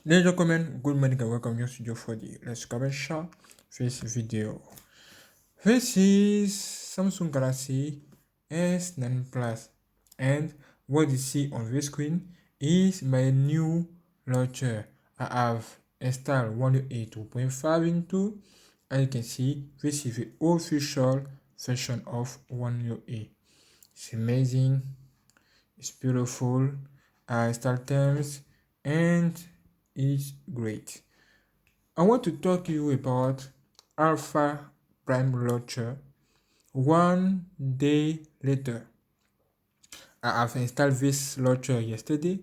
Ladies and gentlemen, good morning and welcome to your studio for the Let's Cover Show. This video. This is Samsung Galaxy S9 Plus, and what you see on the screen is my new launcher. I have installed 108 2.5 into, and you can see this is the official version of 108. It's amazing, it's beautiful. I installed terms and it's great. I want to talk to you about Alpha Prime Launcher. One day later, I have installed this launcher yesterday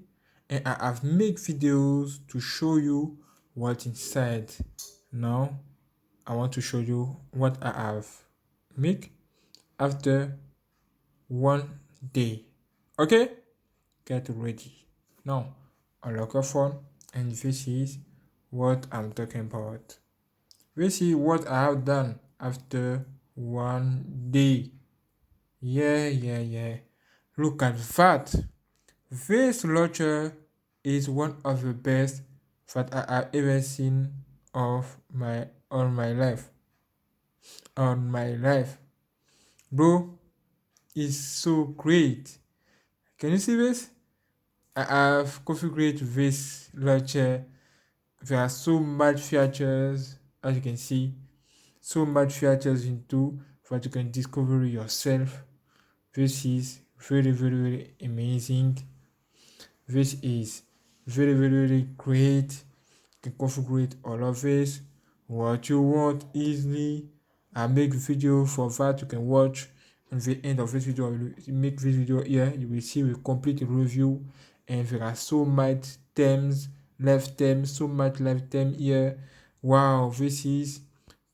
and I have made videos to show you what's inside. Now, I want to show you what I have made after 1 day. Okay? Get ready. Now, unlock your phone and this is what I'm talking about. This is what I have done after 1 day. Yeah. Look at that. This launcher is one of the best that I have ever seen of my on my life. Bro, it's so great. Can you see this? I have configured this launcher. There are so much features, as you can see, so much features into that you can discover yourself. This is very amazing. This is very great. You can configure all of this what you want easily. I make video for that. You can watch at the end of this video. I will make this video here. You will see a complete review, and there are so much terms, so much left term here. Wow, this is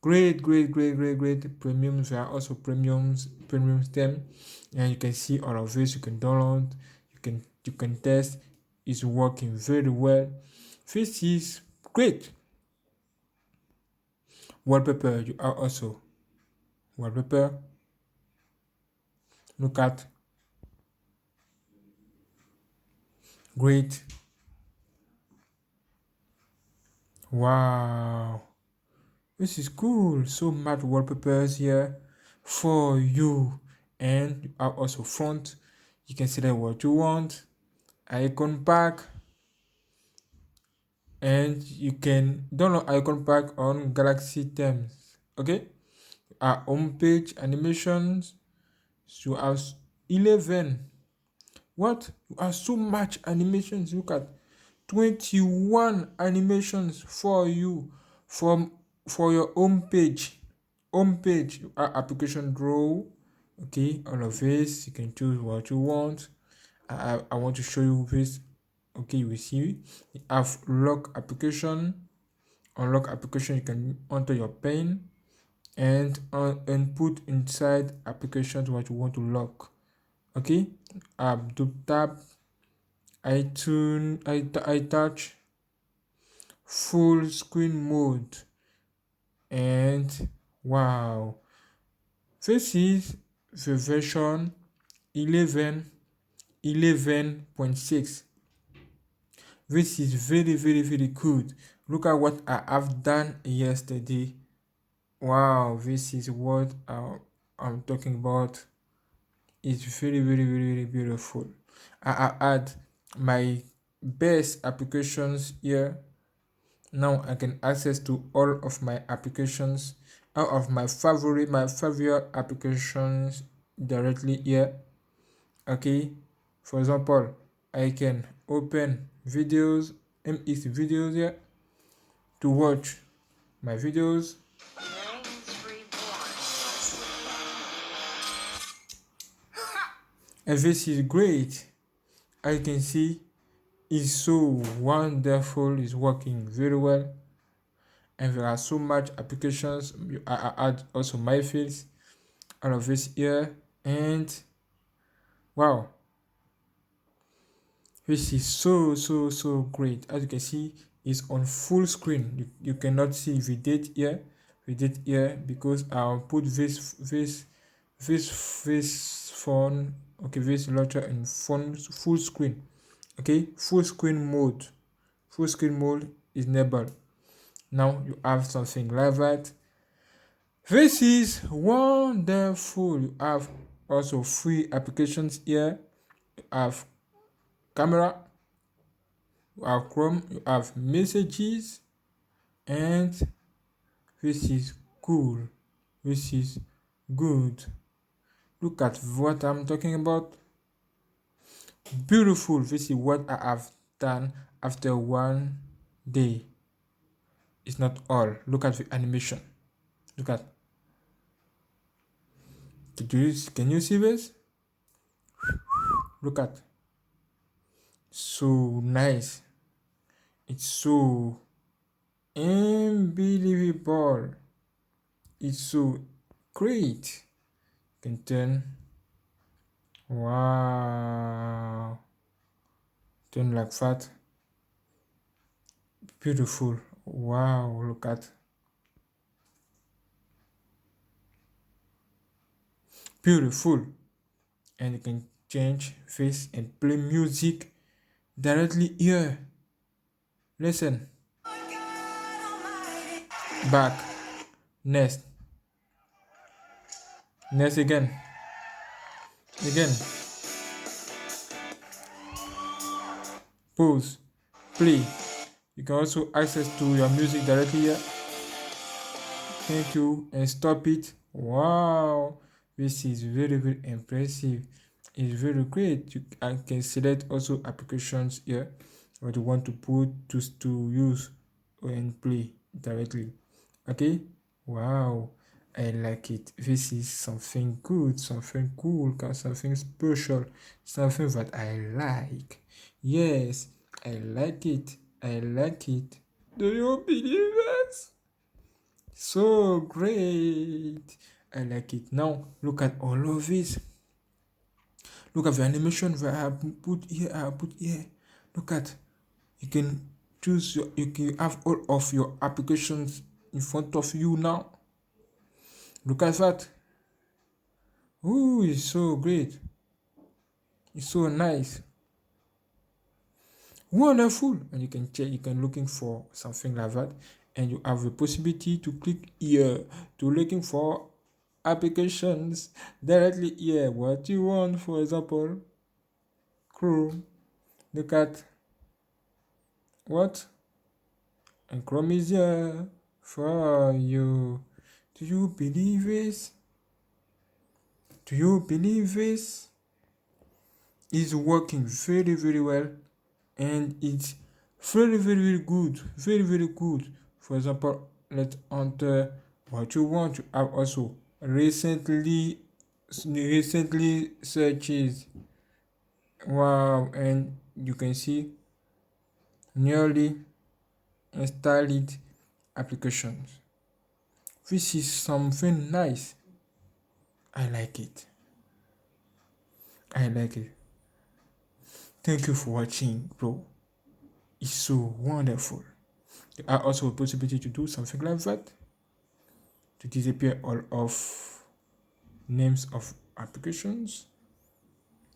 great. Premiums, there are also premium term, and you can see all of this. You can download, you can test. It's working very well. This is great. Wallpaper, you are also wallpaper. Look at great. Wow, this is cool. So much wallpapers here for you, and you are also font. You can select what you want. Icon pack, and you can download icon pack on Galaxy terms. Okay, our home page animations. So you have 11. What? You have so much animations. Look at 21 animations for you for your home page. Application draw. Okay, all of this. You can choose what you want. I want to show you this. Okay, you will see you have lock application. On lock application, you can enter your pin and put inside applications what you want to lock. Okay, do tap iTouch full screen mode, and wow, this is the version 11.6. This is very good. Look at what I have done yesterday. Wow, this is what I'm talking about. It's very beautiful. I add my best applications here. Now I can access to all of my applications, all of my favorite applications directly here. Okay, for example, I can open videos, MX videos here to watch my videos. And this is great. As you can see, it's so wonderful. It's working very well, and there are so much applications. I add also my fields, all of this here, and wow, this is so great. As you can see, it's on full screen. You cannot see the date here, because I'll put this phone, okay, this launcher in phone full screen. Okay, full screen mode is enabled. Now you have something like that. This is wonderful. You have also free applications here. You have camera, you have Chrome, you have messages, and this is cool. This is good. Look at what I'm talking about. Beautiful. This is what I have done after one day. It's not all. Look at the animation. Look at. Can you see this? Look at. So nice. It's so unbelievable. It's so great. You can turn. Wow. Turn like that. Beautiful. Wow. Look at. Beautiful. And you can change face and play music directly here. Listen. Back. Next. Next again. Again. Pause. Play. You can also access to your music directly here. Thank you. And stop it. Wow. This is very, very impressive. It's very great. I can select also applications here what you want to put to use and play directly. Okay. Wow. I like it. This is something good, something cool, something special, something that I like. Yes, I like it. I like it. Do you believe it? So great. I like it. Now look at all of this. Look at the animation that I have put here. Look at. You can choose you can have all of your applications in front of you now. Look at that. Ooh, it's so great. It's so nice. Wonderful. And you can check, you can looking for something like that, and you have the possibility to click here to looking for applications directly here. What you want, for example, Chrome. Look at what? And Chrome is here for you. Do you believe this? Do you believe this? It's working very, very well, and it's very, very, very good. Very, very good. For example, let's enter what you want. You have also recently searches. Wow, and you can see nearly installed applications. This is something nice. I like it. I like it. Thank you for watching, bro. It's so wonderful. There are also a possibility to do something like that, to disappear all of names of applications,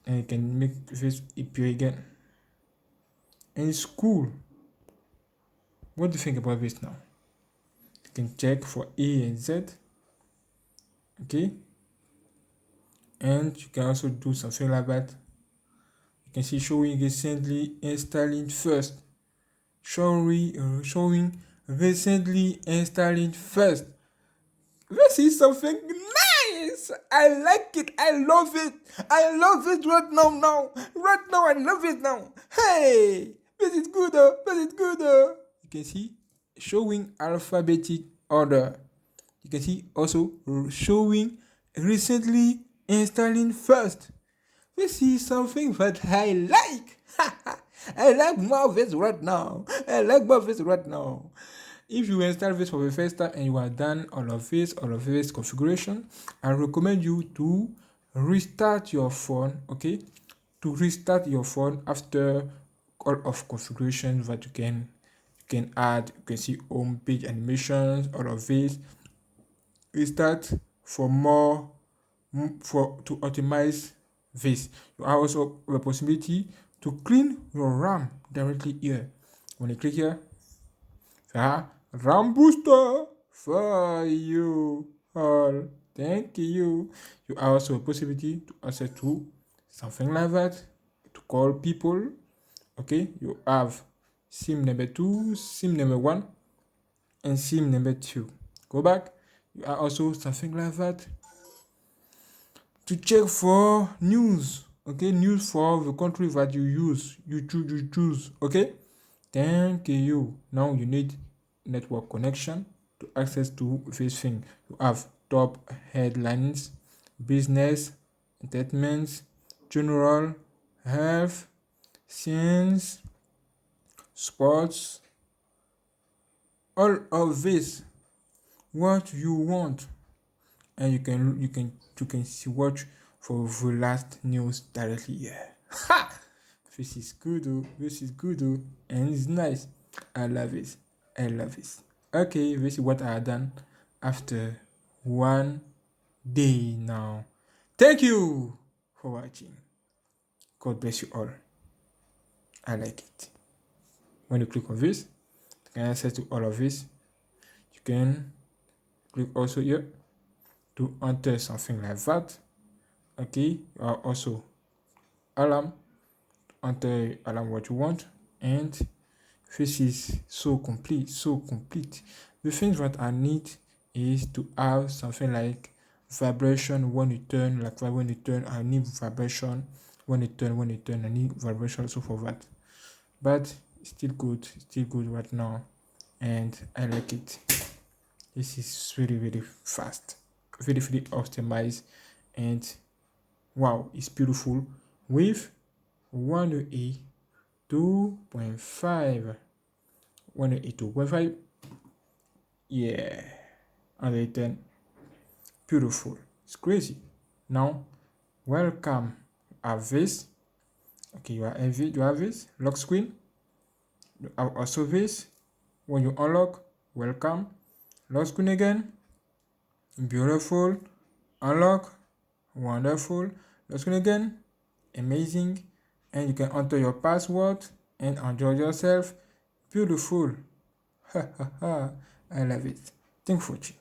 and you can make this appear again. And it's cool. What do you think about this now? You can check for A and Z. Okay. And you can also do something like that. You can see showing recently installing first. Showing recently installing first. This is something nice. I like it. I love it. I love it right now. Right now, I love it now. Hey, this is good. This is good. You can see showing alphabetic order. You can see also showing recently installing first. This is something that I like. I like more of this right now. I like more of this right now. If you install this for the first time and you are done all of this configuration, I recommend you to restart your phone, okay? To restart your phone after all of configuration that you can add. You can see home page animations, all of this. Restart for more to optimize this. You have also the possibility to clean your RAM directly here. When you click here, Yeah, RAM booster for you all. Thank you. You have also a possibility to access to something like that to call people. Okay, you have SIM number 2, SIM number 1, and SIM number 2. Go back. You have also something like that to check for news. Okay, news for the country that you use. You choose. Okay. Thank you. Now you need network connection to access to this thing. You have top headlines, business, entertainment, general, health, science, sports, all of this. What you want, and you can see watch for the last news directly here. Ha! This is good, oh. This is good, oh. And it's nice. I love it. I love it. Okay, this is what I have done after 1 day now. Thank you for watching. God bless you all. I like it. When you click on this, you can access to all of this. You can click also here to enter something like that. Okay, you are also alarm. Enter alarm what you want, and this is so complete, so complete. The things that I need is to have something like vibration when you turn, like when you turn, I need vibration when you turn, I need vibration also for that. But still good right now, and I like it. This is really fast, very optimized, and wow, it's beautiful with 108 2.5. 182.5. Yeah, 110. Beautiful. It's crazy. Now, welcome. Have this. Okay, you have this lock screen. You have also this. When you unlock, welcome. Lock screen again. Beautiful. Unlock. Wonderful. Lock screen again. Amazing. And you can enter your password and enjoy yourself. Beautiful. Ha ha ha. I love it. Thanks for watching.